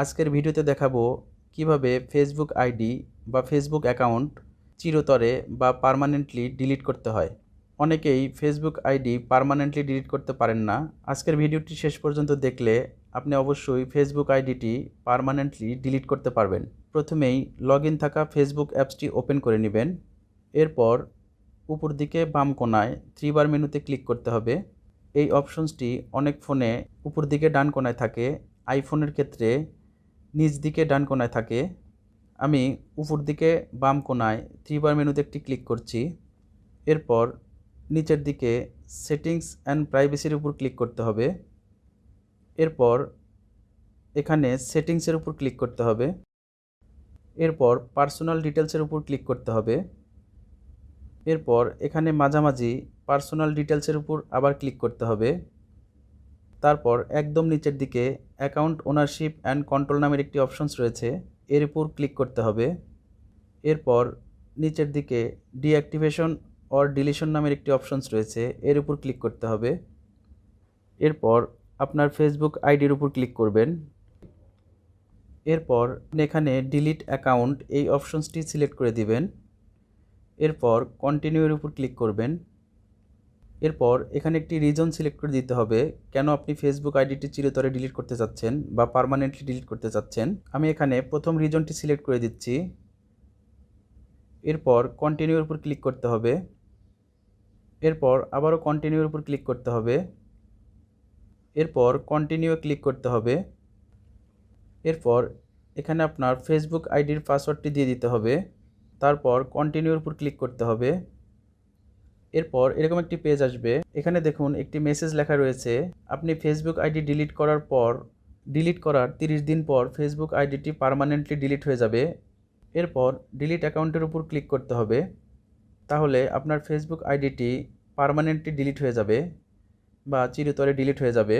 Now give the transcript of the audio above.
আজকের ভিডিওতে দেখাবো কিভাবে ফেসবুক আইডি বা ফেসবুক অ্যাকাউন্ট চিরতরে বা পার্মানেন্টলি ডিলিট করতে হয়। অনেকেই ফেসবুক আইডি পার্মানেন্টলি ডিলিট করতে পারেন না। আজকের ভিডিওটি শেষ পর্যন্ত দেখলে আপনি অবশ্যই ফেসবুক আইডিটি পার্মানেন্টলি ডিলিট করতে পারবেন। প্রথমেই লগ ইন থাকা ফেসবুক অ্যাপসটি ওপেন করে নেবেন। এরপর উপর দিকে বাম কোণায় 3 বার মেনুতে ক্লিক করতে হবে। এই অপশনসটি অনেক ফোনে উপর দিকে ডান কোণায় থাকে, আইফোনের ক্ষেত্রে নিচ দিকে ডান কোণায় থাকে। আমি উপর দিকে বাম কোণায় 3 বার মেনুতে একটি ক্লিক করছি। এরপর নিচের দিকে সেটিংস অ্যান্ড প্রাইভেসির উপর ক্লিক করতে হবে। এরপর এখানে সেটিংসের উপর ক্লিক করতে হবে। এরপর পার্সোনাল ডিটেলসের উপর ক্লিক করতে হবে। এরপর এখানে মাঝামাঝি পার্সোনাল ডিটেলসের উপর আবার ক্লিক করতে হবে। তারপর একদম নিচের দিকে অ্যাকাউন্ট ওনারশিপ অ্যান্ড কন্ট্রোল নামের একটি অপশনস রয়েছে, এর উপর ক্লিক করতে হবে। এরপর নিচের দিকে ডিঅ্যাক্টিভেশন অর ডিলিশন নামের একটি অপশনস রয়েছে, এর উপর ক্লিক করতে হবে। এরপর আপনার ফেসবুক আইডির উপর ক্লিক করবেন। এরপর এখানে ডিলিট অ্যাকাউন্ট এই অপশনসটি সিলেক্ট করে দিবেন। এরপর কন্টিনিউর উপর ক্লিক করবেন। এরপর এখানে একটি রিজন সিলেক্ট করে দিতে হবে কেন আপনি ফেসবুক আইডিটি চিরতরে ডিলিট করতে চাচ্ছেন বা পার্মানেন্টলি ডিলিট করতে চাচ্ছেন। আমি এখানে প্রথম রিজনটি সিলেক্ট করে দিচ্ছি। এরপর কন্টিনিউর উপর ক্লিক করতে হবে। এরপর আবারও কন্টিনিউর উপর ক্লিক করতে হবে। এরপর কন্টিনিউ ক্লিক করতে হবে। এরপর এখানে আপনার ফেসবুক আইডির পাসওয়ার্ডটি দিয়ে দিতে হবে। তারপর কন্টিনিউর উপর ক্লিক করতে হবে। এরপর এরকম একটি পেজ আসবে। এখানে দেখুন একটি মেসেজ লেখা রয়েছে, আপনি ফেসবুক আইডি ডিলিট করার পর ডিলিট করার 30 দিন পর ফেসবুক আইডিটি পার্মানেন্টলি ডিলিট হয়ে যাবে। এরপর ডিলিট অ্যাকাউন্টের উপর ক্লিক করতে হবে। তাহলে আপনার ফেসবুক আইডিটি পার্মানেন্টলি ডিলিট হয়ে যাবে বা চিরতরে ডিলিট হয়ে যাবে।